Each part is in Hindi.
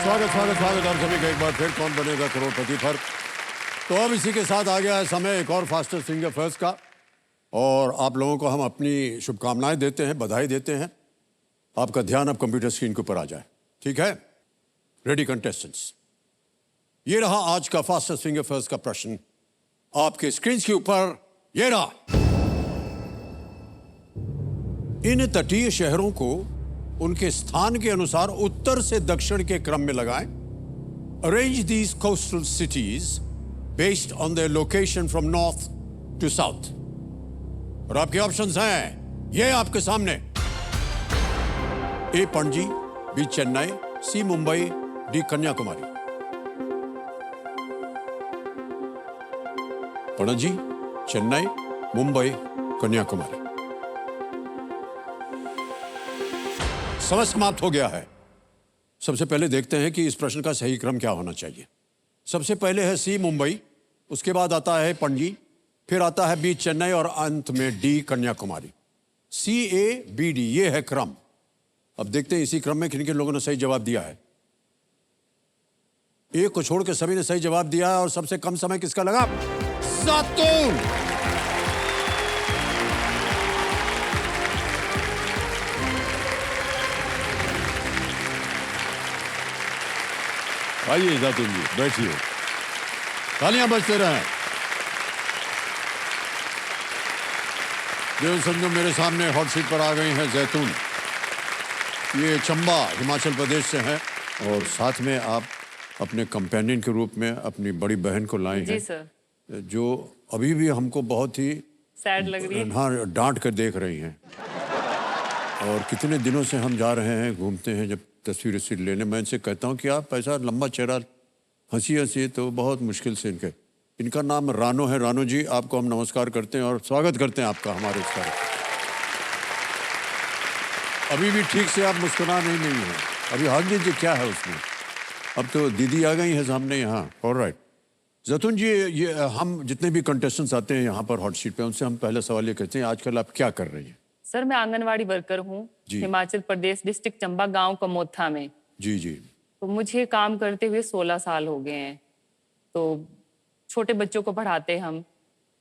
स्वागत आप सभी का एक बार फिर कौन बनेगा करोड़पति पर। तो अब इसी के साथ आ गया है समय एक और फास्टेस्ट फिंगर फर्स्ट का, और आप लोगों को हम अपनी शुभकामनाएं देते हैं, बधाई देते हैं। आपका ध्यान अब कंप्यूटर स्क्रीन के ऊपर आ जाए, ठीक है? रेडी कंटेस्टेंट्स, ये रहा आज का फास्टेस्ट फिंगर फर्स्ट का प्रश्न। आपके स्क्रीन के ऊपर ये रहा। इन तटीय शहरों को उनके स्थान के अनुसार उत्तर से दक्षिण के क्रम में लगाएं। Arrange these coastal cities based on their location from north to south. और आपके ऑप्शंस हैं ये आपके सामने: A Panaji, B Chennai, C Mumbai, D Kanyakumari. Panaji, Chennai, Mumbai, Kanyakumari. समय समाप्त हो गया है। सबसे पहले देखते हैं कि इस प्रश्न का सही क्रम क्या होना चाहिए। सबसे पहले है सी मुंबई, उसके बाद आता है पणजी, फिर आता है बी चेन्नई और अंत में D Kanyakumari. C A B D, ये है क्रम। अब देखते हैं इसी क्रम में किन किन लोगों ने सही जवाब दिया है। एक को छोड़ के सभी ने सही जवाब दिया है, और सबसे कम समय किसका लगा? सातुन। आइए जातुन जी, बैठिए, तालियां बजते रहें। जो समझो मेरे सामने हॉट सीट पर आ गई हैं जैतून। ये चंबा हिमाचल प्रदेश से हैं, और साथ में आप अपने कंपेनियन के रूप में अपनी बड़ी बहन को लाए हैं। जी सर। जो अभी भी हमको बहुत ही सैड लग रही है। हाँ, डांट कर देख रही हैं। और कितने दिनों से हम जा रहे हैं, घूमते हैं जब तस्वीर लेने। मैं इनसे कहता हूँ कि आप ऐसा लंबा चेहरा हंसी तो बहुत मुश्किल से इनका नाम रानो है। रानो जी, आपको हम नमस्कार करते हैं और स्वागत करते हैं आपका हमारे इस तरह। अभी भी ठीक से आप मुस्कुरा नहीं हैं। अभी हाँ जी, क्या है उसमें? अब तो दीदी आ गई है सामने यहाँ। ऑलराइट जैतून जी, ये हम जितने भी कंटेस्टेंट्स आते हैं यहाँ पर हॉट सीट पे, उनसे हम पहला सवाल ये कहते हैं, आजकल आप क्या कर रही हैं? सर, मैं आंगनवाड़ी वर्कर हूँ हिमाचल प्रदेश, डिस्ट्रिक्ट चंबा, गांव कमोथा में। जी जी। तो मुझे काम करते हुए 16 साल हो गए हैं। तो छोटे बच्चों को पढ़ाते हैं हम,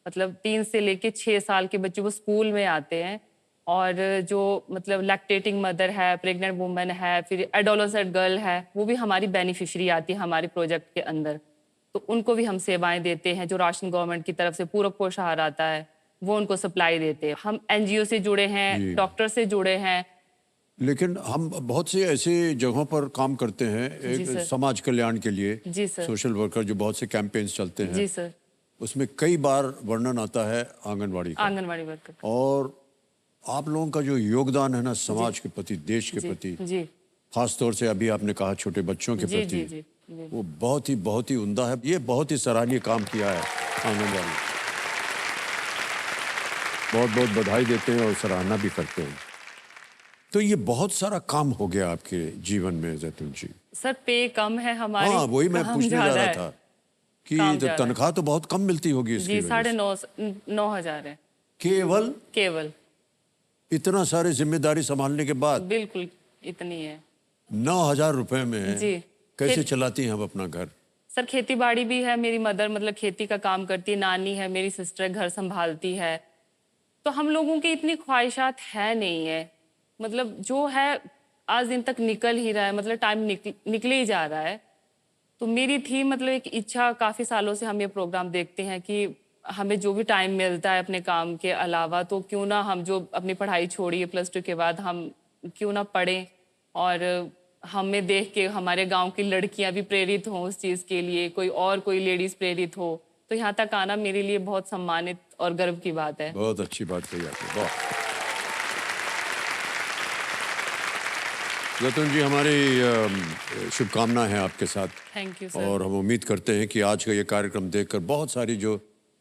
मतलब 3 से लेके 6 साल के बच्चों को स्कूल में आते हैं। और जो मतलब लैक्टेटिंग मदर है, प्रेग्नेंट वुमेन है, फिर एडोलेसेंट गर्ल है, वो भी हमारी बेनिफिशियरी आती है हमारे प्रोजेक्ट के अंदर। तो उनको भी हम सेवाएं देते हैं। जो राशन गवर्नमेंट की तरफ से पूरक पोषाहार आता है, वो उनको सप्लाई देते हैं। हम एनजीओ से जुड़े हैं, डॉक्टर से जुड़े हैं। लेकिन हम बहुत से ऐसे जगहों पर काम करते हैं, एक समाज कल्याण के लिए। जी सर। सोशल वर्कर, जो बहुत से कैंपेन्स चलते हैं। जी सर। उसमें कई बार वर्णन आता है आंगनवाड़ी का। आंगनवाड़ी वर्कर। और आप लोगों का जो योगदान है ना समाज के प्रति, देश के प्रति, खास तौर से अभी आपने कहा छोटे बच्चों के प्रति, वो बहुत ही उम्दा है। ये बहुत ही सराहनीय काम किया है आंगनवाड़ी। बहुत बहुत बधाई देते हैं और सराहना भी करते हैं। तो ये बहुत सारा काम हो गया आपके जीवन में जैतून जी। सर, पे कम है हमारी। हाँ, वही मैं पूछने जा रहा था कि तनख्वाह तो बहुत कम मिलती होगी इसकी। जी, 9,500 है। केवल इतना सारे जिम्मेदारी संभालने के बाद? बिल्कुल इतनी है। 9,000 रुपए में जी। कैसे चलाती हैं आप अपना घर? सर, खेती बाड़ी भी है, मेरी मदर मतलब खेती का काम करती है, नानी है, मेरी सिस्टर घर संभालती है। तो हम लोगों की इतनी ख्वाहिशात है नहीं है, मतलब जो है आज दिन तक निकल ही रहा है, मतलब टाइम निकले ही जा रहा है। तो मेरी थी मतलब एक इच्छा, काफ़ी सालों से हम ये प्रोग्राम देखते हैं कि हमें जो भी टाइम मिलता है अपने काम के अलावा, तो क्यों ना हम जो अपनी पढ़ाई छोड़ी है +2 के बाद, हम क्यों ना पढ़ें, और हमें देख के हमारे गांव की लड़कियां भी प्रेरित हों उस चीज़ के लिए, कोई लेडीज़ प्रेरित हो। तो यहाँ तक आना मेरे लिए बहुत सम्मानित और गर्व की बात है। बहुत अच्छी बात कही आपने, बहुत। जैतून जी, हमारी शुभकामना है आपके साथ। Thank you sir. और हम उम्मीद करते हैं कि आज का ये कार्यक्रम देखकर बहुत सारी जो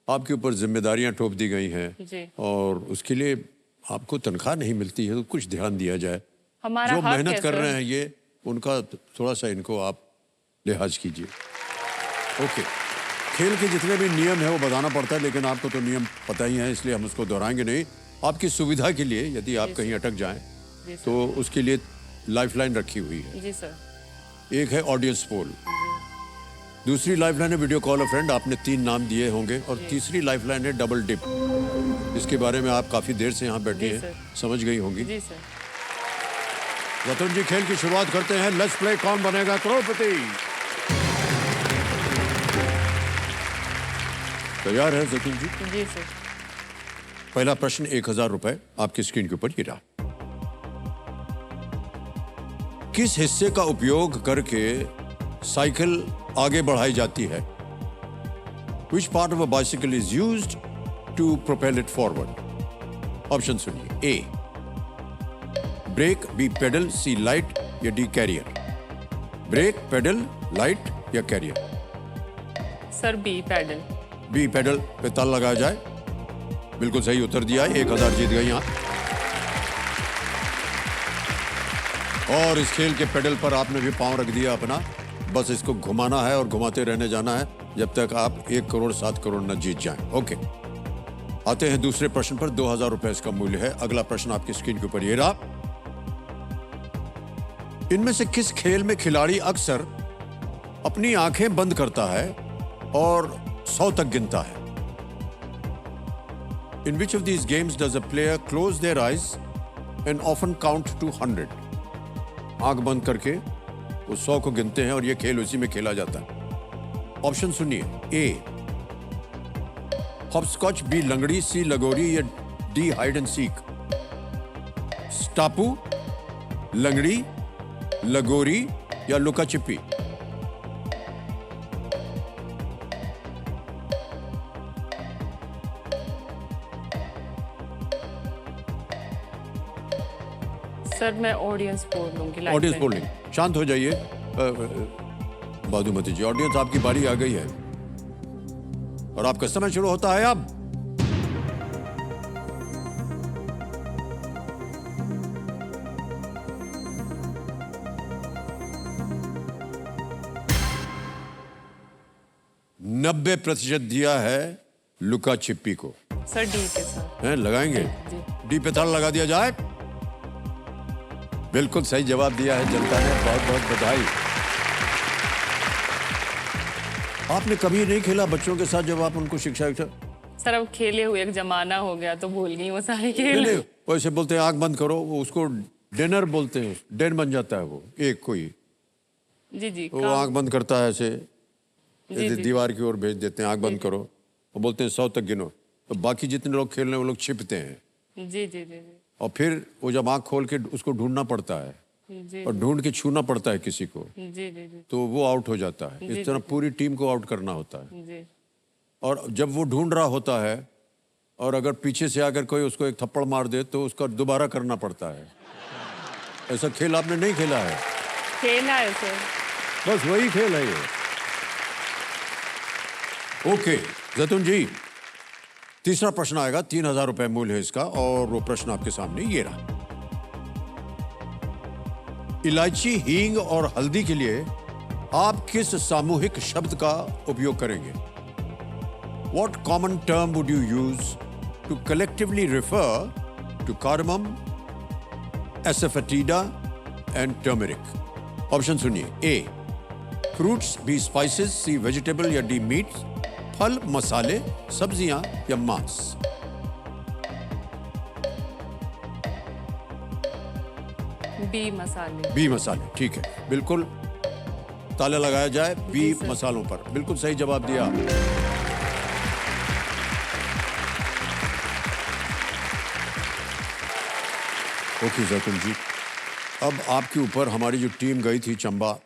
आपके ऊपर जिम्मेदारियां थोप दी गई हैं, और उसके लिए आपको तनख्वाह नहीं मिलती है, तो कुछ ध्यान दिया जाए। हमारा जो मेहनत कर रहे हैं ये, उनका थोड़ा सा इनको आप लिहाज कीजिए। ओके, खेल के जितने भी नियम है वो बताना पड़ता है, लेकिन आपको तो नियम पता ही है, इसलिए हम उसको दोहराएंगे नहीं। आपकी सुविधा के लिए, यदि आप कहीं अटक जाएं तो उसके लिए लाइफलाइन रखी हुई है। जी सर। एक है ऑडियंस पोल। दूसरी लाइफलाइन है वीडियो कॉल अ फ्रेंड, आपने 3 नाम दिए होंगे। और तीसरी लाइफलाइन है डबल डिप, इसके बारे में आप काफी देर से यहाँ बैठी हैं, समझ गई होंगी। जी सर। रतन जी, खेल की शुरुआत करते हैं। लेट्स प्ले कौन बनेगा करोड़पति। तैयार है जतन जी? जी सर। पहला प्रश्न 1000 रुपए आपकी स्क्रीन के ऊपर ये रहा। किस हिस्से का उपयोग करके साइकिल आगे बढ़ाई जाती है? Which part of a bicycle is used to propel it forward? Option सुनिए। A brake, B pedal, C light या D carrier. Brake, pedal, light या carrier? Sir B pedal. B pedal पे ताल लगाया जाए। बिल्कुल सही उत्तर दिया है, 1000 जीत गई आप। और इस खेल के पेडल पर आपने भी पांव रख दिया अपना। बस इसको घुमाना है और घुमाते रहने जाना है जब तक आप 1 करोड़ 7 करोड़ न जीत जाएं। ओके, आते हैं दूसरे प्रश्न पर। 2000 रुपए इसका मूल्य है। अगला प्रश्न आपकी स्क्रीन के ऊपर ये रहा। इनमें से किस खेल में खिलाड़ी अक्सर अपनी आंखें बंद करता है और 100 तक गिनता है? In which of these games does a player close their eyes and often count to 100? आंख बंद करके वो 100 को गिनते हैं और ये खेल उसी में खेला जाता है। ऑप्शन सुनिए। ए हॉपस्कॉच, बी लंगड़ी, सी लगोरी या डी हाइड एंड सीक। स्टापू, लंगड़ी, लगोरी या लुका छिपी? सर मैं ऑडियंस बोल लूंगी। Audience bowling. शांत हो जाइए बादुमती जी। ऑडियंस आपकी बारी आ गई है और आपका समय शुरू होता है अब। नब्बे 90% दिया है लुका छिपी को। सर डी पे सर। हैं लगाएंगे? जी। डी पे ताला लगा दिया जाए। बिल्कुल सही जवाब दिया है जनता ने, बहुत बहुत बधाई। आपने कभी नहीं खेला बच्चों के साथ जब आप उनको शिक्षा? सर अब खेले हुए एक जमाना हो गया तो भूल गई वो सारे खेल। नहीं, वैसे बोलते हैं आंख बंद करो, वो उसको डिनर बोलते हैं। डेन बन जाता है वो एक कोई। जी जी। वो आंख बंद करता है ऐसे, जी, जी। दीवार की ओर भेज देते हैं, आंख बंद करो। वो बोलते हैं 100 तक गिनो। तो बाकी जितने लोग खेल रहे हैं वो लोग छिपते हैं। जी जी जी और फिर वो जब आंख खोल के उसको ढूंढना पड़ता है जी और ढूंढ के छूना पड़ता है किसी को, जी जी जी तो वो आउट हो जाता है। इस तरह पूरी टीम को आउट करना होता है। जी। और जब वो ढूंढ रहा होता है और अगर पीछे से आकर कोई उसको एक थप्पड़ मार दे तो उसका दोबारा करना पड़ता है। ऐसा खेल आपने नहीं खेला है? खेला है सर। बस वही खेल है ये। ओके जैतून जी, तीसरा प्रश्न आएगा। 3000 रुपए मूल्य है इसका और वो प्रश्न आपके सामने ये रहा। इलायची, हींग और हल्दी के लिए आप किस सामूहिक शब्द का उपयोग करेंगे? What common term would you use to collectively refer to cardamom, asafoetida and turmeric? Option सुनिए। ए फ्रूट्स, बी स्पाइसेस, सी वेजिटेबल या डी मीट। फल, मसाले, सब्जियां या मांस? बी मसाले। बी मसाले, ठीक है। बिल्कुल ताला लगाया जाए बी मसालों पर। बिल्कुल सही जवाब दिया। ओके जैतून जी, अब आपके ऊपर हमारी जो टीम गई थी चंबा,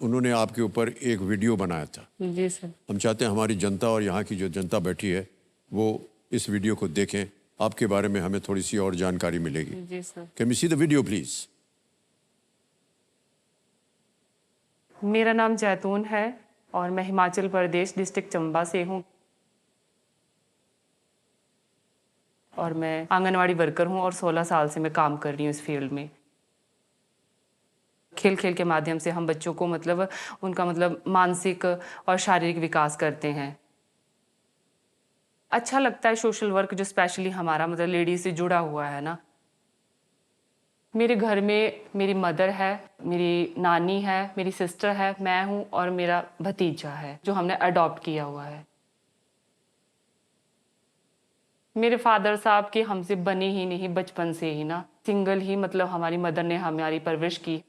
उन्होंने आपके ऊपर एक वीडियो बनाया था। जी सर। हम चाहते हैं हमारी जनता और यहाँ की जो जनता बैठी है वो इस वीडियो को देखें। आपके बारे में हमें थोड़ी सी और जानकारी मिलेगी। जी sir. Can we see the video please? मेरा नाम जैतून है और मैं हिमाचल प्रदेश डिस्ट्रिक्ट चंबा से हूँ और मैं आंगनवाड़ी वर्कर हूँ और 16 साल से मैं काम कर रही हूँ इस फील्ड में। खेल खेल के माध्यम से हम बच्चों को मतलब उनका मतलब मानसिक और शारीरिक विकास करते हैं। अच्छा लगता है सोशल वर्क जो स्पेशली हमारा मतलब लेडीज से जुड़ा हुआ है ना। मेरे घर में मेरी मदर है, मेरी नानी है, मेरी सिस्टर है, मैं हूँ और मेरा भतीजा है जो हमने अडॉप्ट किया हुआ है। मेरे फादर साहब की हमसे बनी ही नहीं बचपन से ही ना, सिंगल ही मतलब हमारी मदर ने हमारी परवरिश की।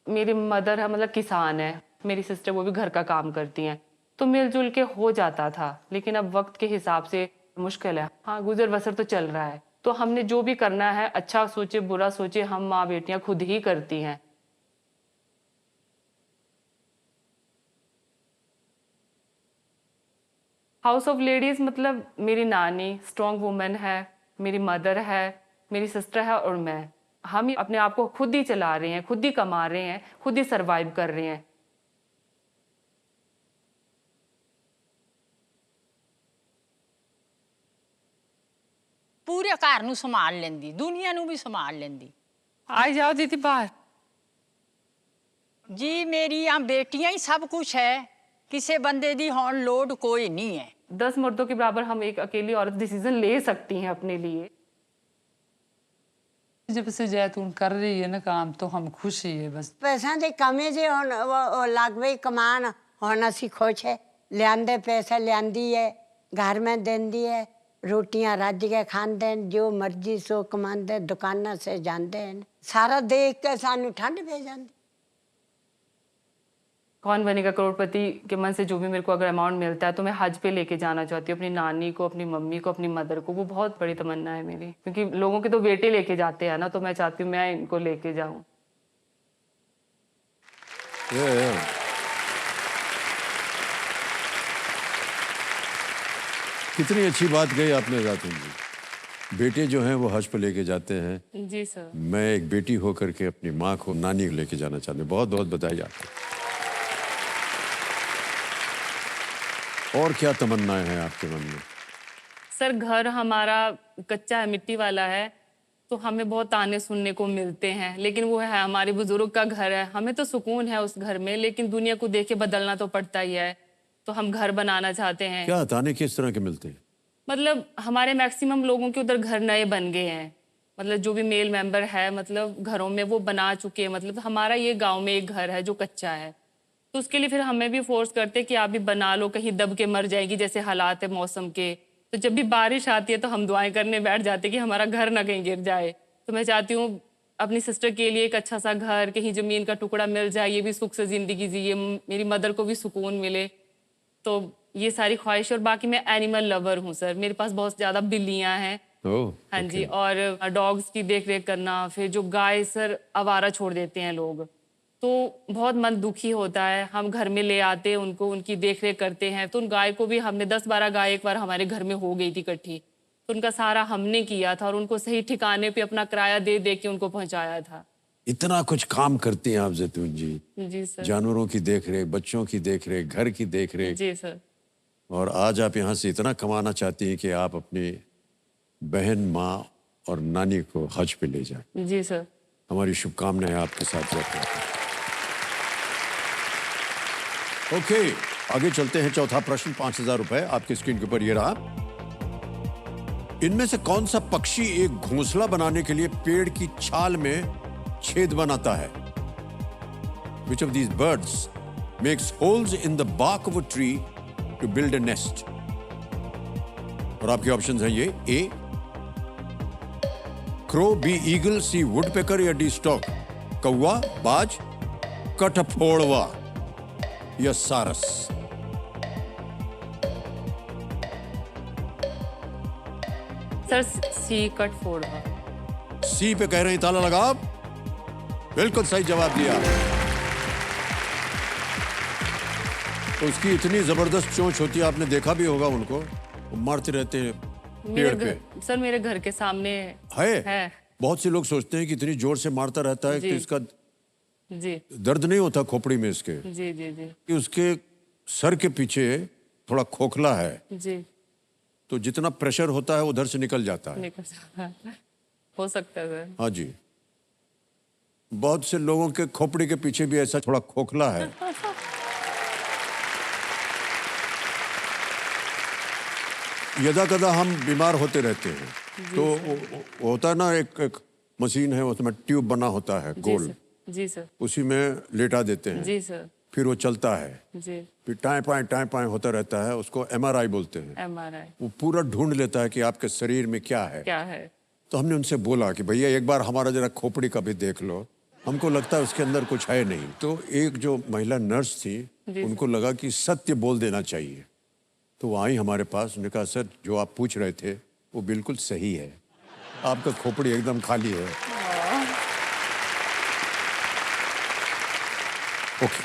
मेरी मदर है मतलब किसान है, मेरी सिस्टर वो भी घर का काम करती हैं, तो मिलजुल के हो जाता था। लेकिन अब वक्त के हिसाब से मुश्किल है। हाँ, गुजर बसर तो चल रहा है, तो हमने जो भी करना है, अच्छा सोचे बुरा सोचे, हम माँ बेटियां खुद ही करती हैं। हाउस ऑफ लेडीज मतलब मेरी नानी स्ट्रॉन्ग वुमेन है, मेरी मदर है, मेरी सिस्टर है और मैं। हम ही अपने आप को खुद ही चला रहे हैं, खुद ही कमा रहे हैं, खुद ही सरवाइव कर रहे हैं। पूरे घर ਨੂੰ संभाल लेंदी, दुनिया ਨੂੰ भी संभाल लेंदी। आ जाओ दीदी बाहर। जी मेरी यहाँ बेटियां ही सब कुछ है, किसी बंदे दी होन लोड कोई नहीं है। 10 मर्दों के बराबर हम एक अकेली औरत डिसीजन ले सकती हैं अपने लिए। जब से जैतून कर रही है ना काम, तो हम खुश ही है बस। पैसा ਦੀ ਕਮੀ ਜੇ ਹੁਣ ਉਹ ਲੱਗ ਪਈ ਕਮਾਣ, ਹੁਣ ਅਸੀਂ ਖੁਸ਼ ਹੈ। ਲਿਆਂਦੇ ਪੈਸੇ ਲਿਆਂਦੀ ਹੈ, घर में देंदी है, रोटियां रज के खांदे हैं, जो मर्जी सो कमाते, दुकाना से जाते हैं, सारा देख के सानू ठंड पे जाती। कौन बनेगा करोड़पति के मन से जो भी मेरे को अगर अमाउंट मिलता है तो मैं हज पे लेके जाना चाहती हूँ अपनी नानी को, अपनी मम्मी को, अपनी मदर को। वो बहुत बड़ी तमन्ना है मेरी, क्योंकि लोगों के तो बेटे लेके जाते हैं ना, तो मैं चाहती हूँ मैं इनको लेके जाऊँ। कितनी अच्छी बात कही आपने जातून जी। बेटे जो हैं वो हज पे लेके जाते हैं। जी सर। मैं एक बेटी होकर के अपनी माँ को, नानी को लेके जाना चाहती हूँ। बहुत बहुत बधाई आपको। और क्या तमन्नाएं हैं आपके मन में? सर घर हमारा कच्चा है, मिट्टी वाला है, तो हमें बहुत ताने सुनने को मिलते हैं, लेकिन वो है हमारे बुजुर्ग का घर है, हमें तो सुकून है उस घर में, लेकिन दुनिया को देख के बदलना तो पड़ता ही है, तो हम घर बनाना चाहते हैं। क्या ताने किस तरह के मिलते हैं? मतलब हमारे मैक्सिमम लोगों के उधर घर नए बन गए हैं, मतलब जो भी मेल मेंबर है मतलब घरों में वो बना चुके हैं। मतलब हमारा ये गांव में एक घर है जो कच्चा है, तो उसके लिए फिर हमें भी फोर्स करते कि आप भी बना लो, कहीं दब के मर जाएगी जैसे हालात है मौसम के। तो जब भी बारिश आती है तो हम दुआएं करने बैठ जाते कि हमारा घर ना कहीं गिर जाए। तो मैं चाहती हूँ अपनी सिस्टर के लिए एक अच्छा सा घर, कहीं ज़मीन का टुकड़ा मिल जाए, ये भी सुख से ज़िंदगी जिए, मेरी मदर को भी सुकून मिले। तो ये सारी ख्वाहिश। और बाकी मैं एनिमल लवर हूँ सर, मेरे पास बहुत ज़्यादा बिल्लियाँ हैं। हाँ जी, और डॉग्स की देख रेख करना। फिर जो गाय सर आवारा छोड़ देते हैं लोग, तो बहुत मन दुखी होता है। हम घर में ले आते हैं उनको, उनकी देख रेख करते हैं। तो उन गाय को भी हमने 10-12 गाय एक बार हमारे घर में हो गई थी इकट्ठी, तो उनका सारा हमने किया था और उनको सही ठिकाने पे अपना किराया दे दे के उनको पहुंचाया था। इतना कुछ काम करती हैं आप जैतून जी। जी सर। जानवरों की देख रेख, बच्चों की देख रेख, घर की देख रेख। जी सर। और आज आप यहाँ से इतना कमाना चाहती हैं कि आप अपनी बहन, माँ और नानी को हज पे ले जाएं। जी सर। हमारी शुभकामनाएं आपके साथ जाती हैं। ओके, आगे चलते हैं। चौथा प्रश्न, 5,000 रुपए आपकी स्क्रीन के ऊपर ये रहा। इनमें से कौन सा पक्षी एक घोंसला बनाने के लिए पेड़ की छाल में छेद बनाता है? Which of these birds makes holes in the bark of a tree to build a nest? और आपके ऑप्शंस हैं ये: ए क्रो, बी ईगल, सी वुडपेकर या डी स्टॉक। कौवा, बाज, कठफोड़वा या सारस। सर सी कठफोड़वा। सी पे कह रहे हैं, ताला लगा। बिल्कुल सही जवाब दिया। तो उसकी इतनी जबरदस्त चोंच होती है, आपने देखा भी होगा उनको, वो मारते रहते हैं पेड़ पे। सर मेरे घर के सामने है। बहुत से लोग सोचते हैं कि इतनी जोर से मारता रहता है कि इसका जी दर्द नहीं होता खोपड़ी में इसके। जी जी जी। कि उसके सर के पीछे थोड़ा खोखला है, जी, तो जितना प्रेशर होता है उधर से निकल जाता है। हो सकता है सर। हाँ जी, बहुत से लोगों के खोपड़ी के पीछे भी ऐसा थोड़ा खोखला है। यदा कदा हम बीमार होते रहते हैं तो होता है ना, एक मशीन है, उसमें ट्यूब बना होता है गोल, जी सर। उसी में लेटा देते हैं, जी सर। फिर वो चलता है, जी। फिर टाइम पाए होता रहता है, उसको MRI बोलते हैं। MRI। वो पूरा ढूंढ लेता है कि आपके शरीर में क्या है। क्या है। तो हमने उनसे बोला कि भैया एक बार हमारा जरा खोपड़ी का भी देख लो, हमको लगता है उसके अंदर कुछ है नहीं। तो एक जो महिला नर्स थी, उनको लगा कि सत्य बोल देना चाहिए, तो वो आई हमारे पास, उन्होंने कहा सर जो आप पूछ रहे थे वो बिल्कुल सही है, आपका खोपड़ी एकदम खाली है। ओके,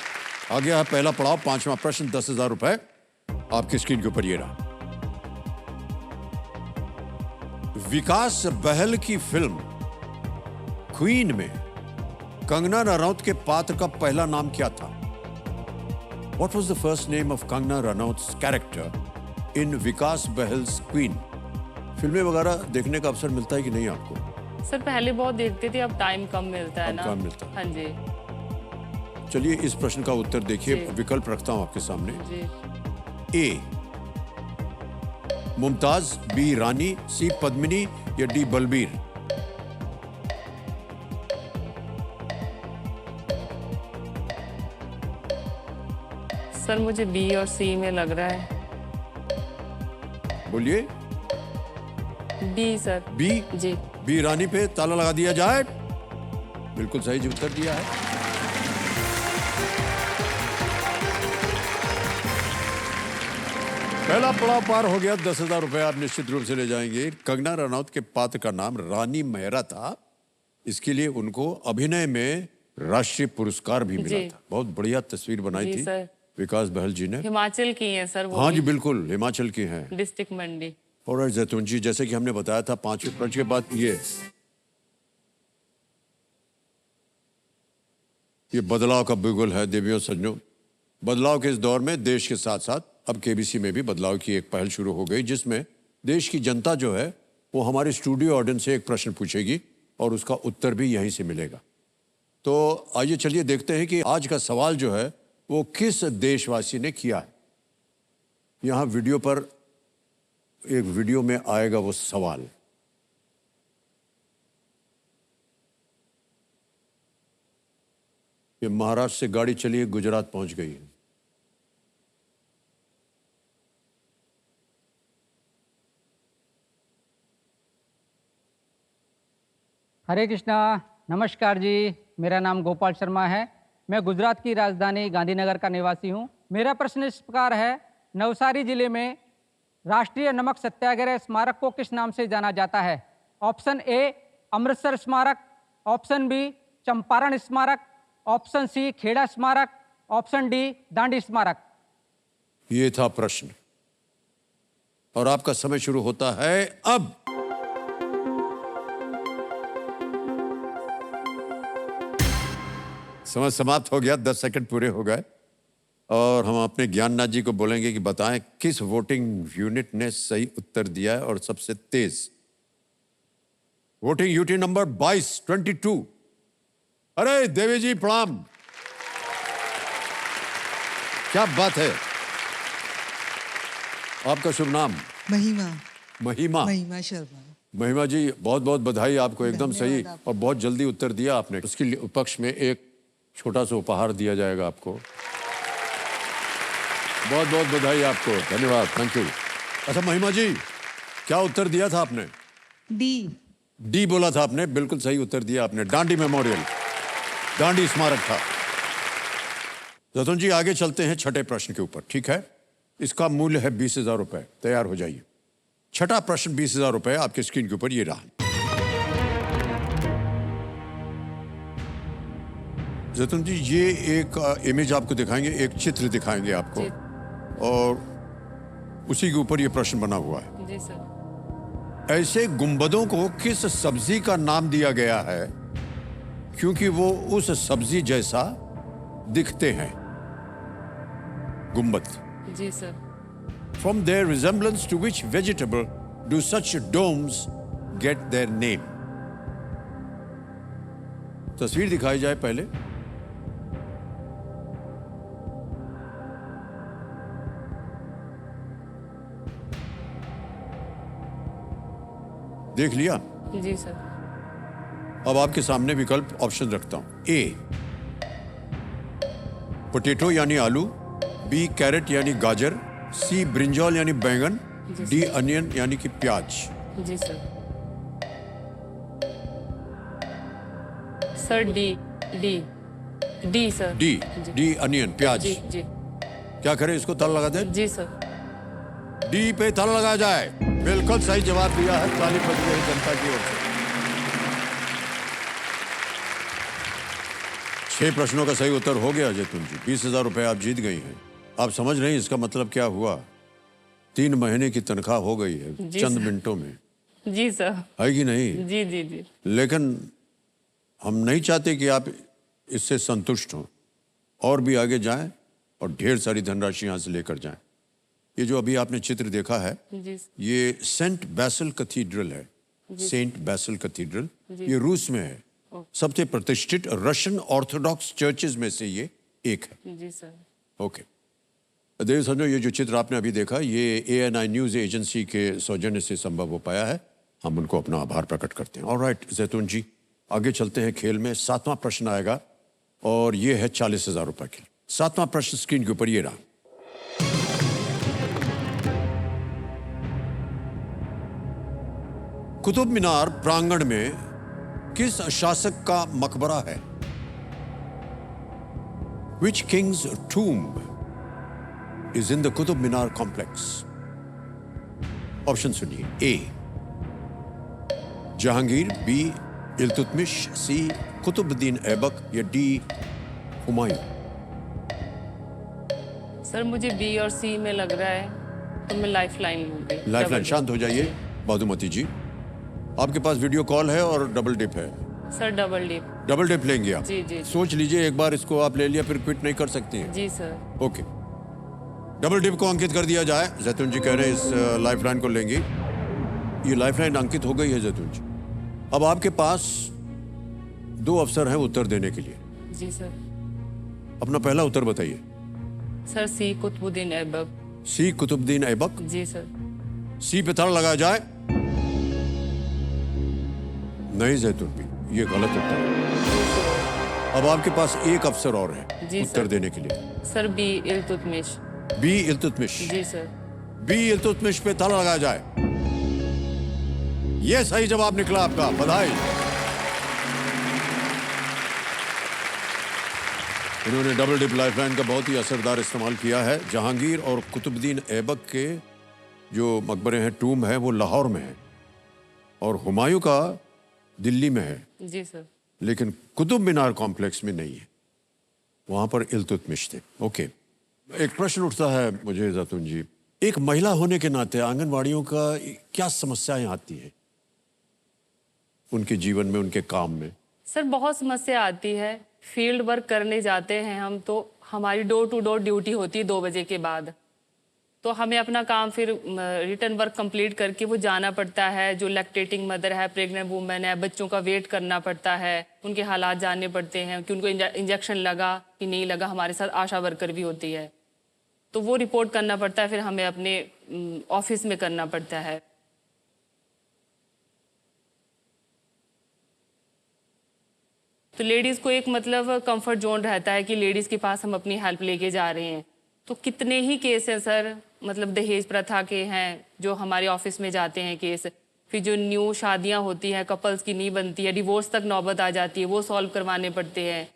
आ गया है पहला पड़ाव, 5वां प्रश्न, 10,000 रुपए आपकी स्क्रीन के ऊपर ये रहा। विकास बहल की फिल्म क्वीन में कंगना रनौत के पात्र का पहला नाम क्या था? What was the first name of Kangana Ranaut's character in Vikas Bahl's Queen? फिल्में वगैरह देखने का अवसर मिलता है कि नहीं आपको? सर पहले बहुत देखते थे, अब टाइम कम मिलता है अब ना। कम मिलता है। हाँ जी। चलिए इस प्रश्न का उत्तर देखिए, जी। विकल्प रखता हूं आपके सामने। जी। A Mumtaz, B Rani, C Padmini या डी बलबीर? सर मुझे बी और सी में लग रहा है। बोलिए। B sir. बी? जी। बी रानी पे ताला लगा दिया जाए। बिल्कुल सही उत्तर दिया है। पहला पड़ाव पार हो गया, 10,000 रुपए आप निश्चित रूप से ले जाएंगे। कंगना रनौत के पात्र का नाम रानी मेहरा था, इसके लिए उनको अभिनय में राष्ट्रीय पुरस्कार भी मिला जी। था। बहुत बढ़िया तस्वीर बनाई जी थी सर। विकास बहल जी ने। हिमाचल की है सर वो। हाँ जी बिल्कुल, हिमाचल की हैं। डिस्ट्रिक्ट मंडी। और जैतून जी, जैसे कि हमने बताया था 5वें प्रश्न के बाद ये बदलाव का बिगुल है देवियों सज्जनों। बदलाव के इस दौर में देश के साथ साथ अब केबीसी में भी बदलाव की एक पहल शुरू हो गई, जिसमें देश की जनता जो है वो हमारे स्टूडियो ऑडियंस से एक प्रश्न पूछेगी और उसका उत्तर भी यहीं से मिलेगा। तो आइए चलिए देखते हैं कि आज का सवाल जो है वो किस देशवासी ने किया है। यहाँ वीडियो पर एक वीडियो में आएगा वो सवाल। ये महाराष्ट्र से गाड़ी चली गुजरात पहुंच गई है। हरे कृष्णा, नमस्कार जी। मेरा नाम गोपाल शर्मा है। मैं गुजरात की राजधानी गांधीनगर का निवासी हूँ। मेरा प्रश्न इस प्रकार है, नवसारी जिले में राष्ट्रीय नमक सत्याग्रह स्मारक को किस नाम से जाना जाता है? ऑप्शन ए अमृतसर स्मारक, ऑप्शन बी चंपारण स्मारक, ऑप्शन सी खेड़ा स्मारक, ऑप्शन डी दांडी स्मारक। ये था प्रश्न और आपका समय शुरू होता है अब। समय समाप्त हो गया, 10 सेकंड पूरे हो गए और हम अपने ज्ञाननाथ जी को बोलेंगे कि बताएं किस वोटिंग यूनिट ने सही उत्तर दिया है और सबसे तेज। Voting unit number 22। अरे देवी जी प्रणाम, क्या बात है। आपका शुभ नाम? महिमा। महिमा। महिमा शर्मा। महिमा जी बहुत बहुत बधाई आपको, एकदम सही और बहुत जल्दी उत्तर दिया आपने। उसके लिए पक्ष में एक छोटा सा उपहार दिया जाएगा आपको। बहुत बहुत बधाई आपको, धन्यवाद, थैंक यू। अच्छा महिमा जी, क्या उत्तर दिया था आपने? डी बोला था आपने, बिल्कुल सही उत्तर दिया आपने। दांडी मेमोरियल, दांडी स्मारक था। जतन जी आगे चलते हैं छठे प्रश्न के ऊपर, ठीक है? इसका मूल्य है 20,000 रुपए। तैयार हो जाइए। छठा प्रश्न 20,000 रुपए आपके स्क्रीन के ऊपर ये रहा। जतन जी ये एक इमेज आपको दिखाएंगे, एक चित्र दिखाएंगे आपको और उसी के ऊपर ये प्रश्न बना हुआ है। जी सर। ऐसे गुंबदों को किस सब्जी का नाम दिया गया है क्योंकि वो उस सब्जी जैसा दिखते हैं? गुंबद। जी sir. From their resemblance to which vegetable do such domes get their name? तस्वीर दिखाई जाए पहले। देख लिया? जी सर। अब आपके सामने विकल्प ऑप्शन रखता हूं। ए पोटैटो यानी आलू, बी कैरेट यानी गाजर, सी ब्रिंजॉल यानी बैंगन, डी अनियन यानी कि प्याज। जी sir. Sir D D D sir. D D onion प्याज। जी जी क्या करें, इसको ताला लगा दें? जी सर। डी पे ताला लगाया जाए। बिल्कुल सही जवाब दिया है, ताली बज रही है जनता की ओर से। 6 प्रश्नों का सही उत्तर हो गया जैतून जी। 20,000 रुपए आप जीत गई हैं। आप समझ रहे हैं इसका मतलब क्या हुआ? 3 महीने की तनख्वाह हो गई है जी चंद सर। मिनटों में, जी सर। है कि नहीं? जी जी जी। लेकिन हम नहीं चाहते कि आप इससे संतुष्ट हों, और भी आगे जाएं और ढेर सारी धनराशि यहाँ से लेकर जाएं। ये जो अभी आपने चित्र देखा है, जी ये सेंट बैसिल कैथीड्रल है। सेंट बैसिल कैथीड्रल ये रूस में है। सबसे प्रतिष्ठित रशियन ऑर्थोडॉक्स चर्चेज में से ये एक है। जी सर। ओके, देव समझो, ये जो चित्र आपने अभी देखा, ये ANI न्यूज़ एजेंसी के सौजन्य से संभव हो पाया है। हम उनको अपना आभार प्रकट करते हैं। ऑलराइट जैतून जी, आगे चलते हैं खेल में। 7वां प्रश्न आएगा और ये है 40,000 रुपए के लिए। 7वां प्रश्न स्क्रीन के ऊपर ये रहा। कुतुब मीनार प्रांगण में किस शासक का मकबरा है? Which king's tomb is in the Qutub Minar complex? Option सुनिए। ए जहांगीर, बी इल्तुतमिश, सी कुतुबुद्दीन ऐबक या डी हुमायूं। सर मुझे बी और सी में लग रहा है, तो मैं लाइफ लाइन लूंगी। लाइफलाइन। शांत हो जाइए मधुमती जी, आपके पास वीडियो कॉल है और डबल डिप है। Sir double dip. Double dip लेंगे आप? जी, जी। सोच लीजिए एक बार, इसको आप ले लिया फिर क्विट नहीं कर सकती हैं। जी सर। ओके, डबल डिप को अंकित कर दिया जाए। जैतून जी कह रहे हैं इस लाइफलाइन को लेंगे। ये लाइफलाइन अंकित हो गई है जैतून जी। अब आपके पास 2 अवसर हैं उत्तर देने के लिए। जी सर। अपना पहला उत्तर बताइए। सर सी कुतुबुद्दीन ऐबक। सी कुतुबुद्दीन ऐबक। जी सर। सी पे ताला लगाया जाए। नहीं जैतून भी, ये गलत उत्तर है। अब आपके पास एक अवसर और है जी उत्तर सर। देने के लिए। Sir B Iltutmish. B Iltutmish. जी सर। बी इल्तुतमिश पे ताला लगाया जाए। ये सही जवाब निकला आपका, बधाई। इन्होंने डबल डिप लाइफलाइन का बहुत ही असरदार इस्तेमाल किया है। जहांगीर और कुतुबुद्दीन ऐबक के जो मकबरे हैं, टूम है, वो लाहौर में है, और हुमायूं का दिल्ली में है। जी सर। लेकिन कुतुब मीनार कॉम्प्लेक्स में नहीं है, वहां पर इल्तुतमिश थे। ओके, एक प्रश्न उठता है मुझे जैतून जी, एक महिला होने के नाते आंगनवाड़ियों का क्या समस्याएं आती हैं उनके जीवन में, उनके काम में? सर बहुत समस्या आती है। फील्ड वर्क करने जाते हैं हम, तो हमारी डोर टू डोर ड्यूटी होती है 2 बजे के बाद। तो हमें अपना काम फिर रिटर्न वर्क कंप्लीट करके वो जाना पड़ता है। जो लैक्टेटिंग मदर है, प्रेग्नेंट वूमेन है, बच्चों का वेट करना पड़ता है, उनके हालात जानने पड़ते हैं कि उनको इंजेक्शन लगा कि नहीं लगा। हमारे साथ आशा वर्कर भी होती है, तो वो रिपोर्ट करना पड़ता है, फिर हमें अपने ऑफिस में करना पड़ता है। तो लेडीज़ को एक मतलब कंफर्ट जोन रहता है कि लेडीज़ के पास हम अपनी हेल्प लेके जा रहे हैं। तो कितने ही केस हैं सर, मतलब दहेज प्रथा के हैं जो हमारे ऑफिस में जाते हैं केस। फिर जो न्यू शादियां होती हैं, कपल्स की नहीं बनती है, डिवोर्स तक नौबत आ जाती है, वो सॉल्व करवाने पड़ते हैं।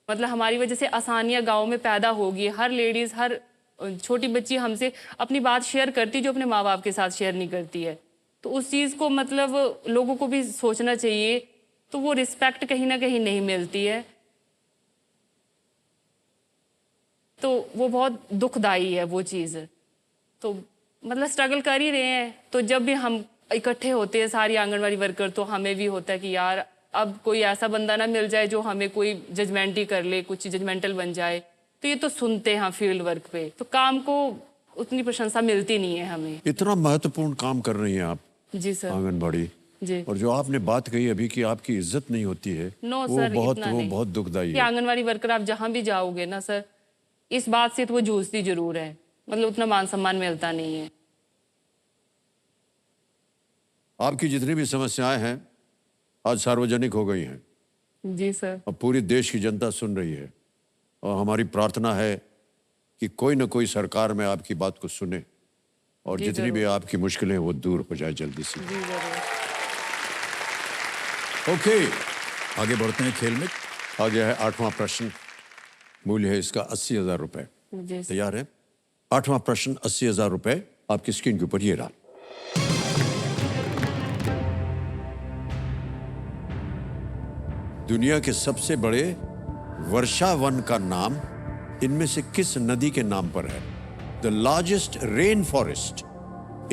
मतलब हमारी वजह से आसानियां गांव में पैदा होगी। हर लेडीज़, हर छोटी बच्ची हमसे अपनी बात शेयर करती जो अपने माँ बाप के साथ शेयर नहीं करती है। तो उस चीज़ को मतलब लोगों को भी सोचना चाहिए। तो वो रिस्पेक्ट कहीं ना कहीं नहीं मिलती है, तो वो बहुत दुखदाई है वो चीज़। तो मतलब स्ट्रगल कर ही रहे हैं। तो जब भी हम इकट्ठे होते हैं सारी आंगनवाड़ी वर्कर, तो हमें भी होता है कि यार अब कोई ऐसा बंदा ना मिल जाए जो हमें कोई जजमेंट ही कर ले, कुछ जजमेंटल बन जाए। तो ये तो सुनते हैं फील्ड वर्क पे, तो काम को उतनी प्रशंसा मिलती नहीं है हमें। इतना महत्वपूर्ण काम कर रही हैं आप जी सर। आंगनबाड़ी, जी। और जो आपने बात कही अभी कि आपकी इज्जत नहीं होती है, नो वो सर, बहुत इतना वो नहीं। बहुत दुखदाई कि है। आंगनवाड़ी वर्कर आप जहाँ भी जाओगे ना सर, इस बात से तो वो जूझती जरूर है, मतलब उतना मान सम्मान मिलता नहीं है। आपकी जितनी भी समस्याएं हैं आज सार्वजनिक हो गई हैं। जी सर। अब पूरी देश की जनता सुन रही है और हमारी प्रार्थना है कि कोई ना कोई सरकार में आपकी बात को सुने और जी, जितनी भी जरूर। आपकी मुश्किलें हैं, वो दूर हो जाए जल्दी से। जी जरूर। ओके, आगे बढ़ते हैं खेल में। आ गया है 8वां प्रश्न। मूल्य है इसका 80,000 रुपए। जी सर। तैयार है? 8वां प्रश्न 80,000 रुपए आपकी स्क्रीन के ऊपर ये रहा। दुनिया के सबसे बड़े वर्षा वन का नाम इनमें से किस नदी के नाम पर है? The largest rain forest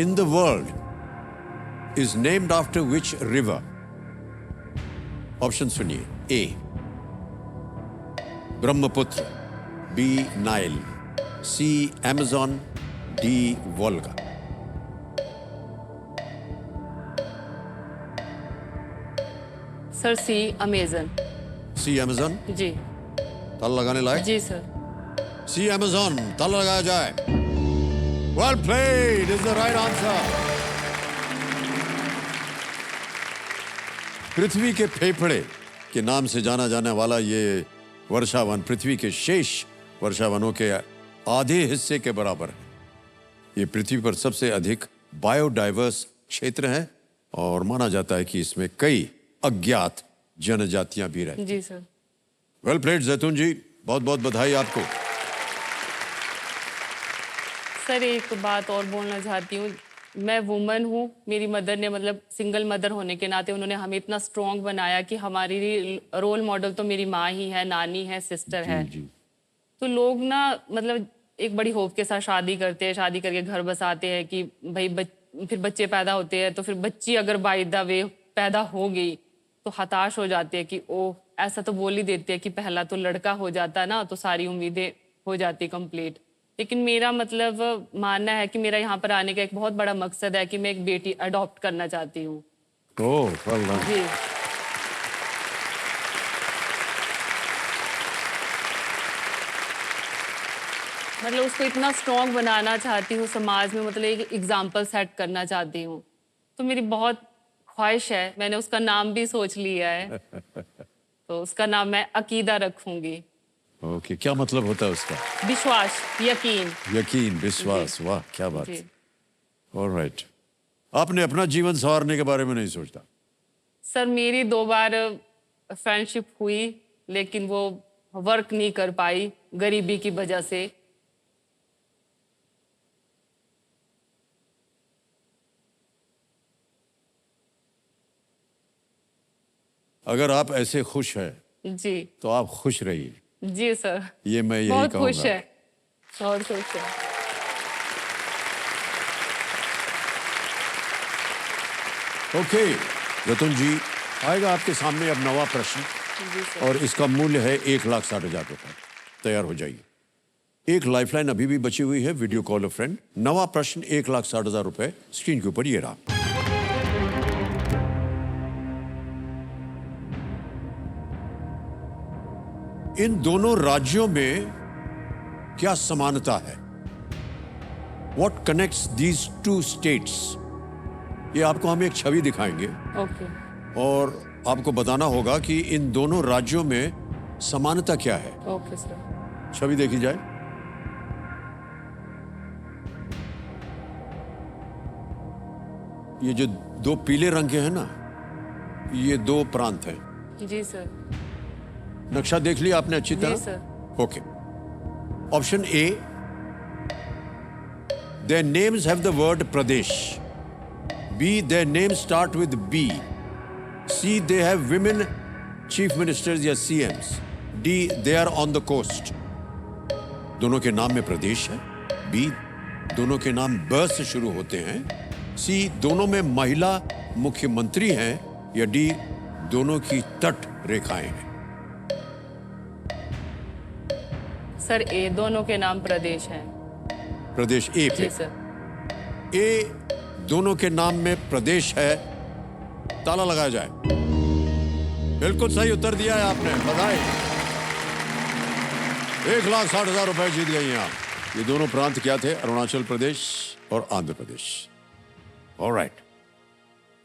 in the world is named after which river? Option सुनिए। ए ब्रह्मपुत्र, बी नाइल, सी अमेज़न, डी वोल्गा। सर सी अमेजन। सी अमेज़न जी। ताला लगाने लायक? जी सर। सी अमेज़न, ताला लगाया जाए। Well played is the right answer. पृथ्वी के फेफड़े के नाम से जाना जाने वाला ये वर्षावन पृथ्वी के शेष वर्षावनों के आधे हिस्से के बराबर है। ये पृथ्वी पर सबसे अधिक बायोडाइवर्स क्षेत्र है और माना जाता है कि इसमें कई अज्ञात जनजातियां भी रहती हैं। जी सर। वेल प्लेड जैतून जी, बहुत बहुत बधाई आपको। सर एक बात और बोलना चाहती हूँ, मैं वुमन हूँ। मेरी मदर ने मतलब सिंगल मदर होने के नाते उन्होंने हमें इतना स्ट्रॉन्ग बनाया कि हमारी रोल मॉडल तो मेरी माँ ही है, नानी है, सिस्टर है। जी। तो लोग ना मतलब एक बड़ी होप के साथ शादी करते हैं, शादी करके घर बसाते हैं कि भाई फिर बच्चे पैदा होते हैं, तो फिर बच्ची अगर बाय द वे पैदा हो गई तो हताश हो जाते हैं कि ओह, ऐसा तो बोल ही देते हैं कि पहला तो लड़का हो जाता ना तो सारी उम्मीदें हो जाती कंप्लीट। लेकिन मेरा मतलब मानना है कि मेरा यहाँ पर आने का एक बहुत बड़ा मकसद है कि मैं एक बेटी अडॉप्ट करना चाहती हूँ। ओह, वेल डन। जी। मतलब उसको इतना स्ट्रॉन्ग बनाना चाहती हूँ समाज में, मतलब एक एग्जाम्पल सेट करना चाहती हूँ। तो मेरी बहुत ख्वाहिश है, मैंने उसका नाम भी सोच लिया है। तो उसका नाम मैं अकीदा रखूंगी। ओके, क्या मतलब होता है उसका? विश्वास, यकीन। यकीन, विश्वास। वाह, क्या बात। जी। ऑलराइट, आपने अपना जीवन संवारने के बारे में नहीं सोचता? सर मेरी 2 बार फ्रेंडशिप हुई लेकिन वो वर्क नहीं कर पाई गरीबी की वजह से। अगर आप ऐसे खुश हैं जी। तो आप खुश रहिए। जी सर। ये मैं यही बहुत कहूंगा। खुश है, बहुत खुश है। ओके रतन जी, आएगा आपके सामने अब नवा प्रश्न जी सर। और इसका मूल्य है 1,60,000 रुपए। तैयार हो जाइए। एक लाइफलाइन अभी भी बची हुई है, वीडियो कॉल अ फ्रेंड। नवा प्रश्न 1,60,000 रुपए स्क्रीन के ऊपर ये रहा। इन दोनों राज्यों में क्या समानता है? What connects these two states? ये आपको हम एक छवि दिखाएंगे ओके। और आपको बताना होगा कि इन दोनों राज्यों में समानता क्या है। Okay sir. छवि देखी जाए। ये जो 2 पीले रंग के हैं ना, ये 2 प्रांत हैं। जी सर। नक्शा देख लिया आपने अच्छी जी तरह? Sir. Okay. Option A, their names have the word Pradesh. B, their names start with B. C, they have women chief ministers या CMs. D, they are on the coast. दोनों के नाम में प्रदेश है। B, दोनों के नाम ब से शुरू होते हैं। C, दोनों में महिला मुख्यमंत्री हैं। या D, दोनों की तट रेखाएं हैं। सर ए, दोनों के नाम प्रदेश हैं। प्रदेश ए पे। जी सर। ए, दोनों के नाम में प्रदेश है। ताला लगाया जाए। बिल्कुल सही उत्तर दिया है आपने, बधाई। 1,60,000 रुपए जीत गई हैं आप। ये दोनों प्रांत क्या थे? अरुणाचल प्रदेश और Andhra Pradesh. Alright,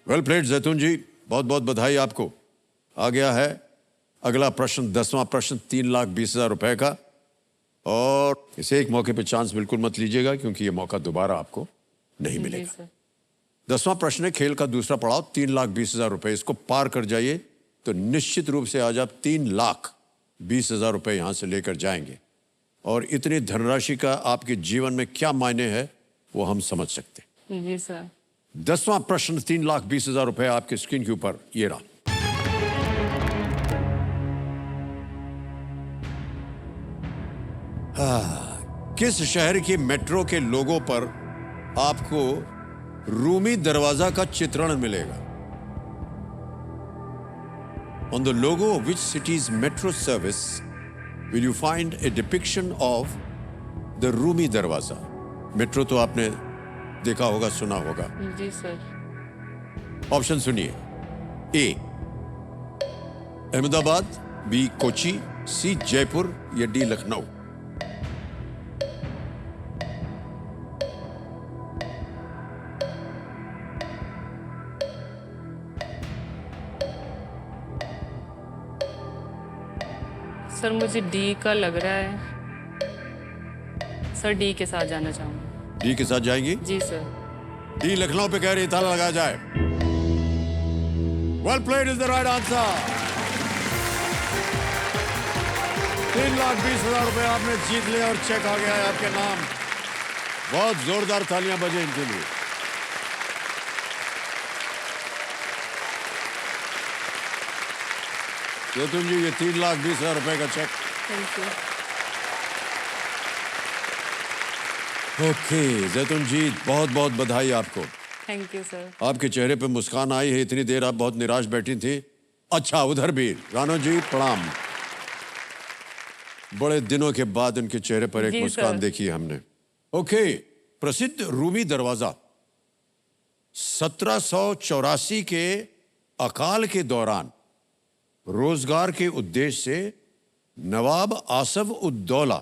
well played जैतून जी, बहुत बहुत बधाई आपको। आ गया है अगला प्रश्न, 10वां प्रश्न 3,20,000 रुपए का। और इसे एक मौके पे चांस बिल्कुल मत लीजिएगा, क्योंकि ये मौका दोबारा आपको नहीं जी मिलेगा। सर। 10वां प्रश्न है खेल का दूसरा पड़ाव, 3,20,000 रुपए। इसको पार कर जाइए तो निश्चित रूप से आज आप 3,20,000 रुपए यहां से लेकर जाएंगे। और इतनी धनराशि का आपके जीवन में क्या मायने है वो हम समझ सकते हैं। जी सर। 10वां प्रश्न 3,20,000 रुपए आपके स्क्रीन के ऊपर ये रहा। किस शहर की मेट्रो के लोगो पर आपको रूमी दरवाजा का चित्रण मिलेगा? On the logo of which cities metro service will you find A depiction of the Rumi दरवाजा? मेट्रो तो आपने देखा होगा, सुना होगा। जी सर। ऑप्शन सुनिए। ए अहमदाबाद, बी कोची, सी जयपुर या डी लखनऊ। सर मुझे डी का लग रहा है। सर डी के साथ जाना चाहूंगा। डी के साथ जाएंगी? जी सर। डी लखनऊ पे कह रही, ताला लगाया जाए। Well played is the right answer. 3,20,000 रुपए आपने जीत लिया और चेक आ गया है आपके नाम। बहुत जोरदार तालियां बजे इनके लिए। जैतून जी, ये 3,20,000 रुपए का चेक। Thank you. ओके जैतून जी, बहुत बहुत बधाई आपको। Thank you sir. आपके चेहरे पे मुस्कान आई है। इतनी देर आप बहुत निराश बैठी थी। अच्छा, उधर भी रानो जी प्रणाम। बड़े दिनों के बाद उनके चेहरे पर एक जी मुस्कान सर। देखी है हमने। ओके, प्रसिद्ध रूमी दरवाजा 1784 के अकाल के दौरान रोजगार के उद्देश्य से नवाब आसफ उद दौला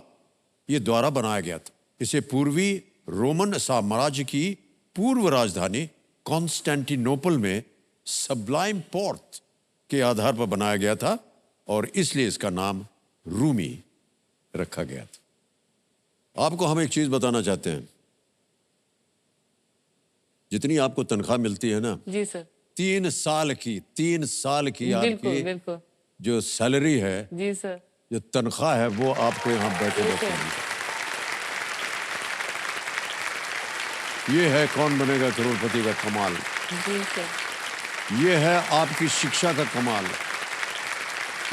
ये द्वारा बनाया गया था। इसे पूर्वी रोमन साम्राज्य की पूर्व राजधानी कॉन्स्टेंटिनोपल में सबलाइम पोर्ट के आधार पर बनाया गया था और इसलिए इसका नाम रूमी रखा गया था। आपको हम एक चीज बताना चाहते हैं। जितनी आपको तनख्वाह मिलती है ना, जी सर। 3 साल की बिल्कुल आपकी बिल्कुल। जो सैलरी है, जी सर। जो तनख्वाह है, वो आपको यहाँ बैठे बैठे बिल्कुल। मिलेगी। ये है कौन बनेगा करोड़पति का कमाल। जी सर। ये है आपकी शिक्षा का कमाल।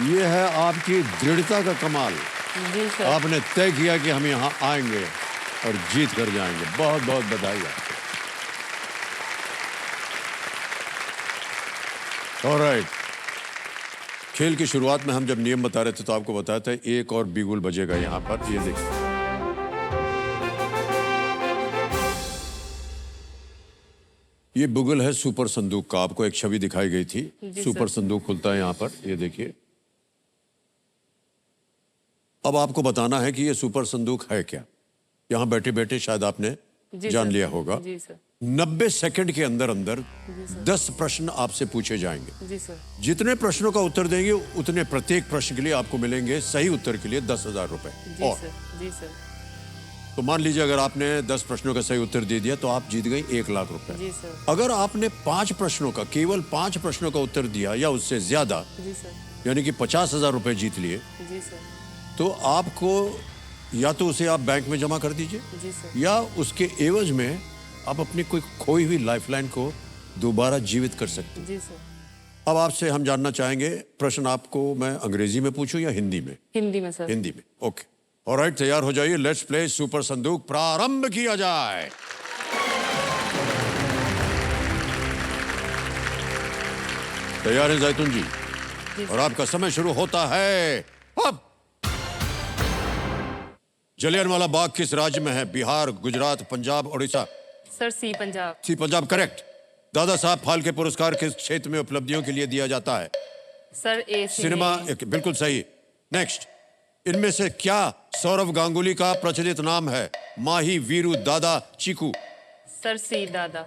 ये है आपकी दृढ़ता का कमाल। जी सर। आपने तय किया कि हम यहाँ आएंगे और जीत कर जाएंगे। बहुत बहुत बधाई आपको। ऑलराइट, खेल की शुरुआत में हम जब नियम बता रहे थे तो आपको बताया था एक और बिगुल बजेगा यहाँ पर। ये देखिए, ये बुगल है सुपर संदूक का। आपको एक छवि दिखाई गई थी। जी सुपर सर। संदूक खुलता है यहाँ पर, ये देखिए। अब आपको बताना है कि ये सुपर संदूक है क्या। यहाँ बैठे बैठे शायद आपने जी जान सर। लिया होगा। जी सर। 90 सेकंड के अंदर अंदर 10 प्रश्न आपसे पूछे जाएंगे। जी सर। जितने प्रश्नों का उत्तर देंगे उतने प्रत्येक प्रश्न के लिए आपको मिलेंगे सही उत्तर के लिए 10,000 रुपए। जी और सर। जी सर। तो मान लीजिए अगर आपने 10 प्रश्नों का सही उत्तर दे दिया तो आप जीत गई 1,00,000 रुपए। जी सर। अगर आपने 5 प्रश्नों का, केवल 5 प्रश्नों का उत्तर दिया या उससे ज्यादा, जी सर। यानी कि 50,000 रुपए जीत लिए, जी सर। तो आपको या तो उसे आप बैंक में जमा कर दीजिए जी सर। या उसके एवज में आप अपनी कोई खोई हुई लाइफलाइन को दोबारा जीवित कर सकते हैं। जी सर। अब आपसे हम जानना चाहेंगे, प्रश्न आपको मैं अंग्रेजी में पूछूं या हिंदी में? हिंदी में सर। हिंदी में। ओके, ऑलराइट, तैयार हो जाइए। लेट्स प्ले सुपर संदूक, प्रारंभ किया जाए। तैयार है जैतून जी? और आपका समय शुरू होता है अब। जलियांवाला बाग किस राज्य में है? बिहार, गुजरात, पंजाब, उड़ीसा? सर सी पंजाब। सी पंजाब करेक्ट। दादा साहब फाल्के पुरस्कार किस क्षेत्र में उपलब्धियों के लिए दिया जाता है? सर ए सिनेमा, बिल्कुल सही। नेक्स्ट, इनमें से क्या सौरव गांगुली का प्रचलित नाम है? माही, वीरू, दादा, चीकू? सर सी दादा।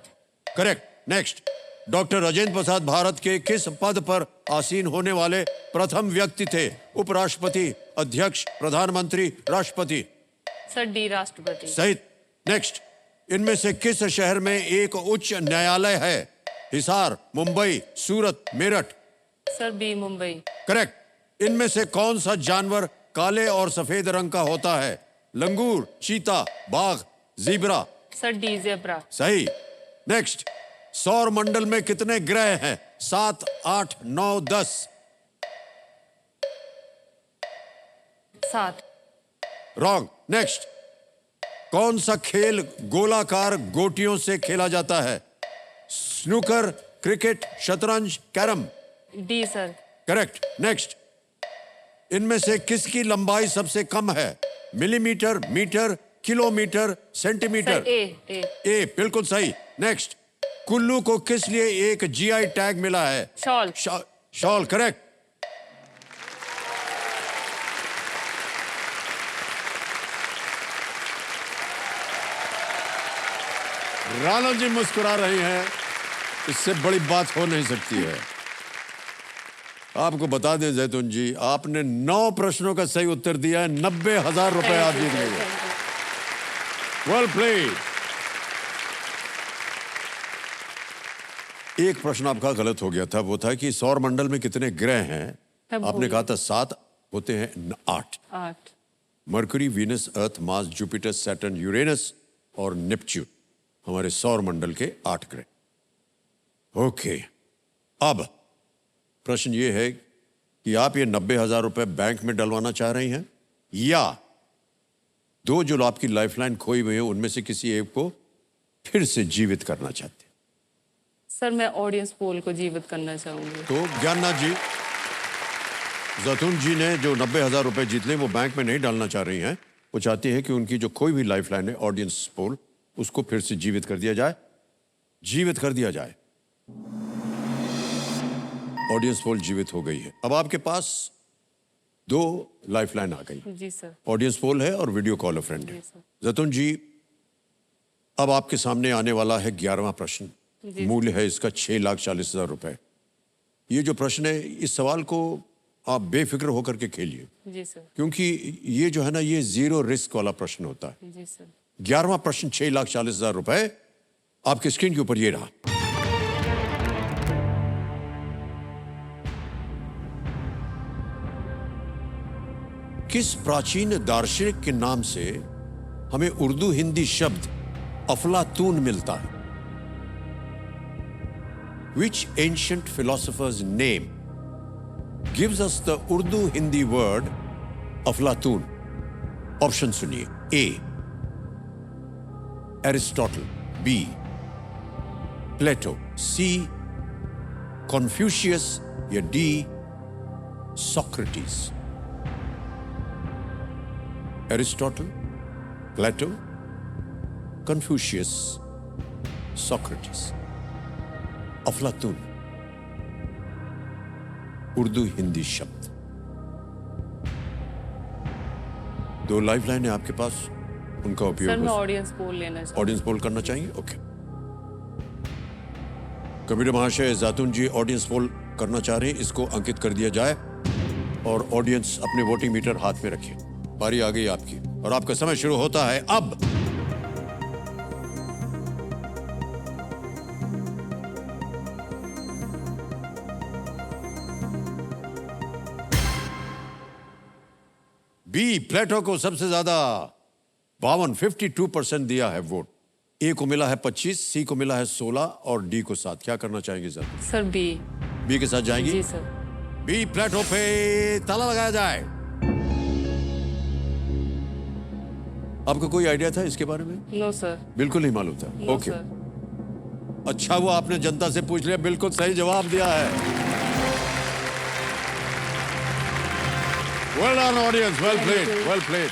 Correct. Next, doctor Rajendra Prasad Bharat के किस पद पर आसीन होने वाले प्रथम व्यक्ति थे? उपराष्ट्रपति, अध्यक्ष, प्रधानमंत्री, राष्ट्रपति? सर डी राष्ट्रपति। सही। नेक्स्ट, इनमें से किस शहर में एक उच्च न्यायालय है? Hisar, Mumbai, Surat, Meerut? Sir B Mumbai. Correct. इनमें से कौन सा जानवर काले और सफेद रंग का होता है? लंगूर, चीता, बाघ, ज़ीब्रा? Sir D zebra. सही। नेक्स्ट, सौर मंडल में कितने ग्रह हैं? 7, 8, 9, 10? 7। रॉन्ग। नेक्स्ट, कौन सा खेल गोलाकार गोटियों से खेला जाता है? स्नूकर, क्रिकेट, शतरंज, carrom? D sir. Correct. Next, इनमें से किसकी लंबाई सबसे कम है? Millimetre, metre, kilometre, centimetre? Sir A. A बिल्कुल सही। नेक्स्ट, कुल्लू को किस लिए एक जीआई टैग मिला है? Shawl. Shawl correct. Rana ji मुस्कुरा रही हैं, इससे बड़ी बात हो नहीं सकती है। आपको बता दें जैतून जी, आपने 9 प्रश्नों का सही उत्तर दिया है। 90,000 रुपए आप जीत गए। Well played. एक प्रश्न आपका गलत हो गया था, वो था कि सौर मंडल में कितने ग्रह हैं? आपने कहा था 7, होते हैं 8। 8। मरकरी, वीनस, अर्थ, मार्स, जुपिटर, सैटर्न, यूरेनस और नेपच्यून हमारे सौर मंडल के 8 ग्रह। ओके, अब प्रश्न ये है कि आप ये 90,000 रुपए बैंक में डलवाना चाह रही हैं या 2 जो आपकी लाइफलाइन खोई हुई है उनमें से किसी एक को फिर से जीवित करना चाहते हैं? सर मैं ऑडियंस पोल को जीवित करना चाहूंगी। तो ज्ञाननाथ जी, जैतून जी ने जो 90,000 रुपए जीत ले वो बैंक में नहीं डालना चाह रही हैं। वो चाहती है कि उनकी जो खोई हुई लाइफलाइन है ऑडियंस पोल, उसको फिर से जीवित कर दिया जाए। जीवित कर दिया जाए। ऑडियंस पोल जीवित हो गई है। अब आपके पास 2 लाइफलाइन आ गई। जी सर। ऑडियंस पोल है और वीडियो कॉल अ फ्रेंड है। जी सर। जैतून जी, अब आपके सामने आने वाला है 11वां प्रश्न। मूल्य है इसका 6,40,000 रुपए। ये जो प्रश्न है, इस सवाल को आप बेफिक्र होकर के खेलिए, जी सर। क्योंकि ये जो है ना, ये 0 रिस्क वाला प्रश्न होता है। जी सर। 11वां प्रश्न 6,40,000 रुपए आपके स्क्रीन के ऊपर ये रहा। किस प्राचीन दार्शनिक के नाम से हमें उर्दू हिंदी शब्द अफलातून मिलता है? Which ancient philosopher's name gives us the Urdu Hindi word अफलातून? ऑप्शन सुनिए। A. Aristotle, B. Plato, C. Confucius या D. Socrates? Aristotle, Plato, Confucius, Socrates? अफलातून उर्दू हिंदी शब्द। 2 लाइफलाइन है आपके पास, उनका सर उपयोग। मैं ऑडियंस पोल लेना चाहूंगी। ऑडियंस पोल करना चाहिए? ओके। कबीर महाशय, जैतून जी ऑडियंस पोल करना चाह रहे हैं, इसको अंकित कर दिया जाए और ऑडियंस अपने वोटिंग मीटर हाथ में रखिए। बारी आ गई आपकी और आपका समय शुरू होता है अब। बी, प्लेटो को सबसे ज्यादा 52% दिया है वोट। ए को मिला है 25, सी को मिला है 16 और डी को 7। क्या करना चाहेंगे सर? Sir B. बी के साथ जाएंगी? जी सर। बी, प्लेटो पे ताला लगाया जाए। आपको कोई आइडिया था इसके बारे में? No sir. बिल्कुल नहीं मालूम था। No okay, sir. अच्छा हुआ आपने जनता से पूछ लिया, बिल्कुल सही जवाब दिया है। Well done audience, well played, well played.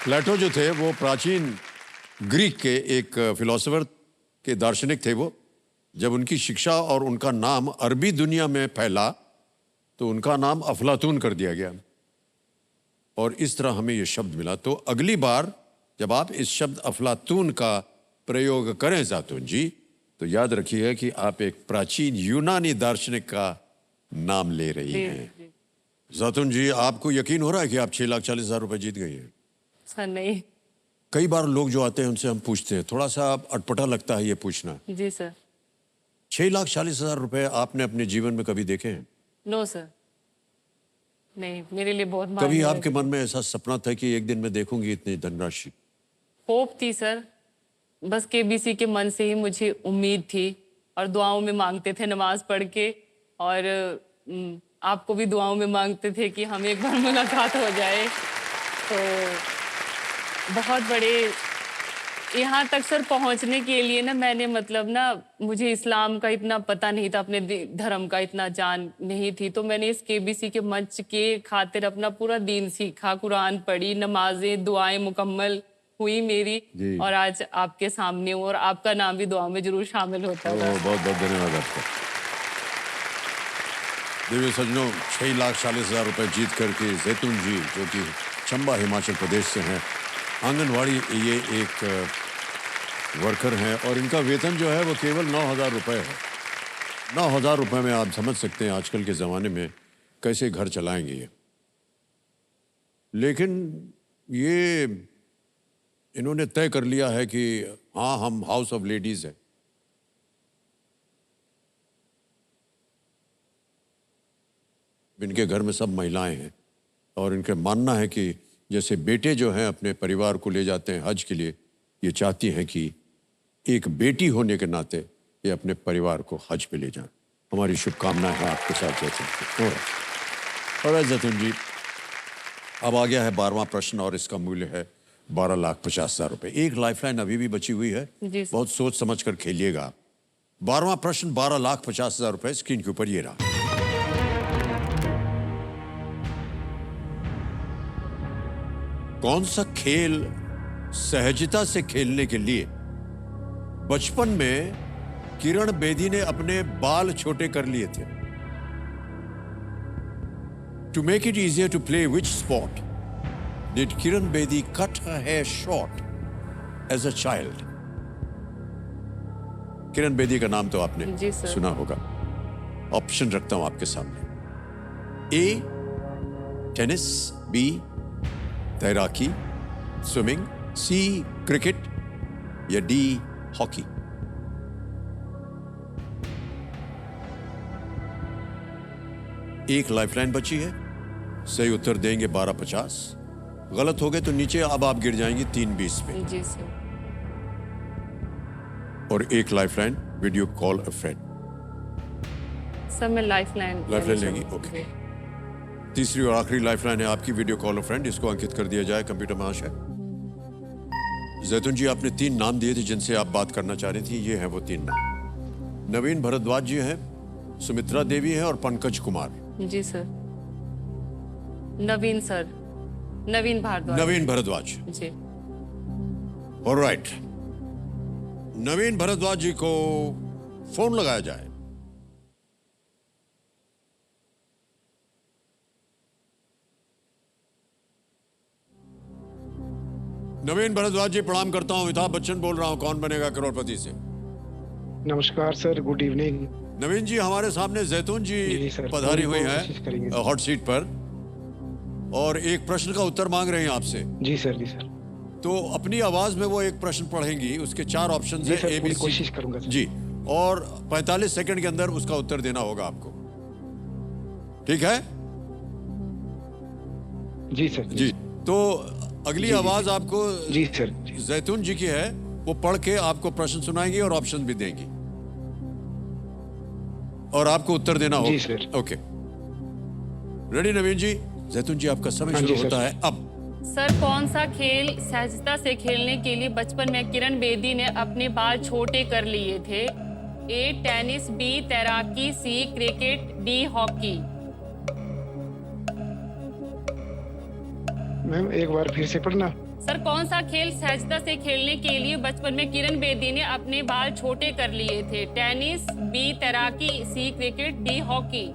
Plato जो थे वो प्राचीन ग्रीक के एक फिलोसोफर के दार्शनिक थे। वो जब उनकी शिक्षा और उनका नाम अरबी दुनिया में फैला तो उनका नाम अफलातून कर दिया गया और इस तरह हमें ये शब्द मिला। तो अगली बार जब आप इस शब्द अफलातून का प्रयोग करें जैतून जी, तो याद रखिए कि आप एक प्राचीन यूनानी दार्शनिक का नाम ले रही जी, हैं। जी। जैतून जी, आपको यकीन हो रहा है कि आप 6,40,000 रुपए जीत गई हैं? सर नहीं। कई बार लोग जो आते हैं उनसे हम पूछते हैं, थोड़ा सा अटपटा लगता है ये पूछना। जी सर। 6,40,000 रुपए आपने अपने जीवन में कभी देखे हैं? नो सर, नहीं, मेरे लिए बहुत कभी मायने आपके मन में ऐसा सपना था कि एक दिन मैं देखूंगी इतनी धनराशि? होप थी सर, बस केबीसी के मन से ही मुझे उम्मीद थी और दुआओं में मांगते थे नमाज पढ़ के, और आपको भी दुआओं में मांगते थे कि हमें एक बार मुलाकात हो जाए। तो बहुत बड़े यहाँ तक सर पहुँचने के लिए ना, मैंने मतलब ना, मुझे इस्लाम का इतना पता नहीं था, अपने धर्म का इतना जान नहीं थी, तो मैंने इस केबीसी के मंच के खातिर अपना पूरा दीन सीखा, कुरान पढ़ी, नमाजें दुआएं मुकम्मल हुई मेरी, जी। और आज आपके सामने हूँ, और आपका नाम भी दुआ में जरूर शामिल होता है। बहुत बहुत धन्यवाद आपका। देवी सज्जनों, 6,40,000 रुपए जीत करके जैतून जी, जो कि चंबा हिमाचल प्रदेश से हैं, आंगनवाड़ी ये एक वर्कर हैं, और इनका वेतन जो है वो केवल 9,000 रुपये है। 9,000 रुपये में आप समझ सकते हैं आजकल के ज़माने में कैसे घर चलाएंगे ये। लेकिन ये इन्होंने तय कर लिया है कि हाँ, हम हाउस ऑफ लेडीज़ हैं। इनके घर में सब महिलाएं हैं, और इनका मानना है कि जैसे बेटे जो हैं अपने परिवार को ले जाते हैं हज के लिए, ये चाहती हैं कि एक बेटी होने के नाते ये अपने परिवार को हज पे ले जाएं। हमारी शुभकामनाएं हैं आपके साथ जैतून जी। और जैतून जी, अब आ गया है 12वां प्रश्न, और इसका मूल्य है 12,50,000 रुपये। एक लाइफलाइन अभी भी बची हुई है, जी सर। बहुत सोच समझ कर खेलिएगा। 12वां प्रश्न 12,50,000 रुपये स्क्रीन के ऊपर ये रहा। कौन सा खेल सहजता से खेलने के लिए बचपन में किरण बेदी ने अपने बाल छोटे कर लिए थे? To make it easier to play which spot did Kiran Bedi cut her hair short as a child? Kiran Bedi का नाम तो आपने जी सर। सुना होगा। ऑप्शन रखता हूं आपके सामने। ए टेनिस, बी तैराकी, स्विमिंग, सी क्रिकेट, या डी हॉकी? एक लाइफलाइन बची है, सही उत्तर देंगे 12,50, गलत हो गए तो नीचे अब आप गिर जाएंगी 3,20 पे। जी सर। और एक लाइफलाइन वीडियो कॉल अ फ्रेंड। सर मैं लाइफलाइन लेंगी, ओके। तीसरी और आखिरी लाइफलाइन है आपकी, वीडियो कॉल अ फ्रेंड। इसको अंकित कर दिया जाए कंप्यूटर महाशय। जैतून जी, आपने 3 नाम दिए थे जिनसे आप बात करना चाह रही थी, ये हैं वो 3 नाम। नवीन भरद्वाज जी हैं, सुमित्रा देवी है, और पंकज कुमार। जी सर। नवीन सर, नवीन भारद्वाज। नवीन भरद्वाज, जी। ऑलराइट। नवीन भरद्वाज जी को फोन लगाया जाए। नवीन भरद्वाज जी, प्रणाम करता हूं। अमिताभ बच्चन बोल रहा हूं, कौन बनेगा करोड़पति से। नमस्कार सर, गुड इवनिंग। नवीन जी, हमारे सामने जैतून जी जी सर, पधारी हुई कोशिश करेंगे। हैं हॉट सीट पर, और एक प्रश्न का उत्तर मांग रही हैं आपसे। जी सर, जी सर। तो अपनी आवाज में वो एक प्रश्न पढ़ेंगी, उसके 4 ऑप्शन जी है, सर, ए बी पूरी सी। कोशिश करूंगा सर। जी, और 45 सेकंड के अंदर उसका उत्तर देना होगा आपको, ठीक है? जी सर। जी, तो अगली आवाज आपको जी सर। जी। जैतून जी की है, वो पढ़ के आपको प्रश्न सुनाएंगी और ऑप्शन भी देंगी, और आपको उत्तर देना होगा। जी सर। ओके, रेडी नवीन जी? जैतून जी, आपका समय हाँ शुरू जी सर। होता है अब। सर, कौन सा खेल सहजता से खेलने के लिए बचपन में किरण बेदी ने अपने बाल छोटे कर लिए थे? ए टेनिस, बी तैराकी, सी क्रिकेट, डी हॉकी। मैम एक बार फिर से पढ़ना। सर, कौन सा खेल सहजता से खेलने के लिए बचपन में किरण बेदी ने अपने बाल छोटे कर लिए थे? टेनिस, बी तैराकी, सी क्रिकेट, डी हॉकी।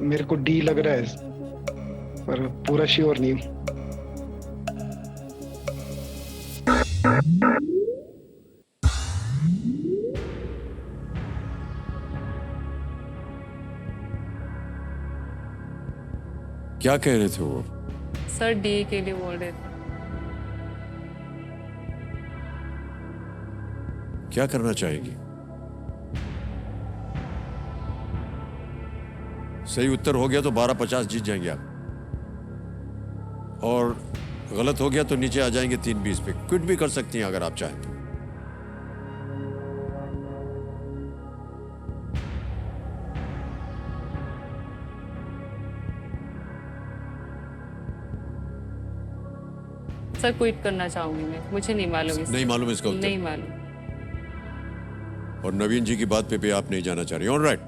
मेरे को डी लग रहा है, पर पूरा श्योर नहीं हूँ। क्या कह रहे थे वो? सर डी के लिए बोल रहे थे। क्या करना चाहेंगी? सही उत्तर हो गया तो 1250 जीत जाएंगे आप, और गलत हो गया तो नीचे आ जाएंगे 320 पे। क्विट भी कर सकती हैं अगर आप चाहें तो। सर क्विट करना चाहूंगी मैं, मुझे नहीं मालूम नहीं मालूम इसका उत्तर? नहीं मालूम। और नवीन जी की बात पे आप नहीं जाना चाह रही? ऑलराइट,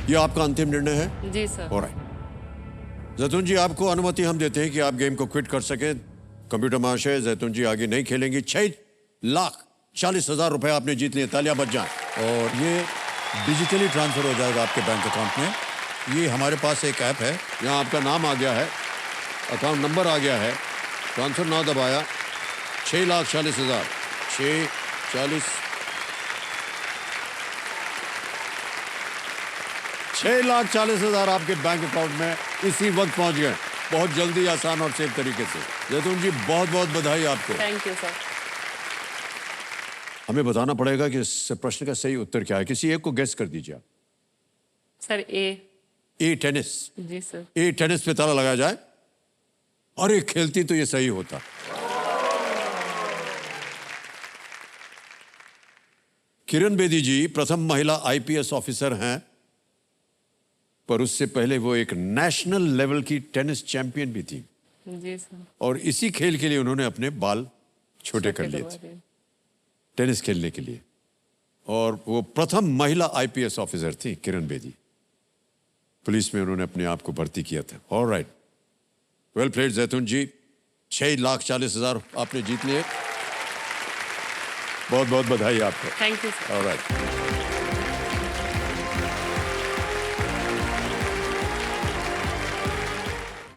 ये आपका अंतिम निर्णय है? जी सर। ऑलराइट, जैतून जी आपको अनुमति हम देते हैं कि आप गेम को क्विट कर सके। कंप्यूटर महाशय, जैतून जी आगे नहीं खेलेंगी। 6,40,000 रुपए आपने जीत लिए, तालियां बज जाएं। और ये डिजिटली ट्रांसफर हो जाएगा आपके बैंक अकाउंट में। ये हमारे पास एक ऐप है, यहाँ आपका नाम आ गया है, अकाउंट नंबर आ गया है, ट्रांसफर नाउ दबाया, 6,40,000, 6,40,000 आपके बैंक अकाउंट में इसी वक्त पहुंच गए। बहुत जल्दी, आसान और सेफ तरीके से। जैतून जी बहुत बहुत बधाई आपको। Thank you sir. हमें बताना पड़ेगा कि इस प्रश्न का सही उत्तर क्या है। किसी एक को गेस कर दीजिए आप। सर ए टेनिस। जी सर। ए टेनिस पे ताला लगाया जाए। अरे खेलती तो ये सही होता। किरण बेदी जी प्रथम महिला आईपीएस ऑफिसर हैं, पर उससे पहले वो एक नेशनल लेवल की टेनिस चैंपियन भी थी। जी सर। और इसी खेल के लिए उन्होंने अपने बाल छोटे कर लिए थे, टेनिस खेलने के लिए। और वो प्रथम महिला आईपीएस ऑफिसर थी किरण बेदी। पुलिस में उन्होंने अपने आप को भर्ती किया था। ऑलराइट, वेल प्लेड जैतून जी। 6,40,000 आपने जीत लिए। बहुत बहुत बधाई आपको। Thank you sir. ऑलराइट।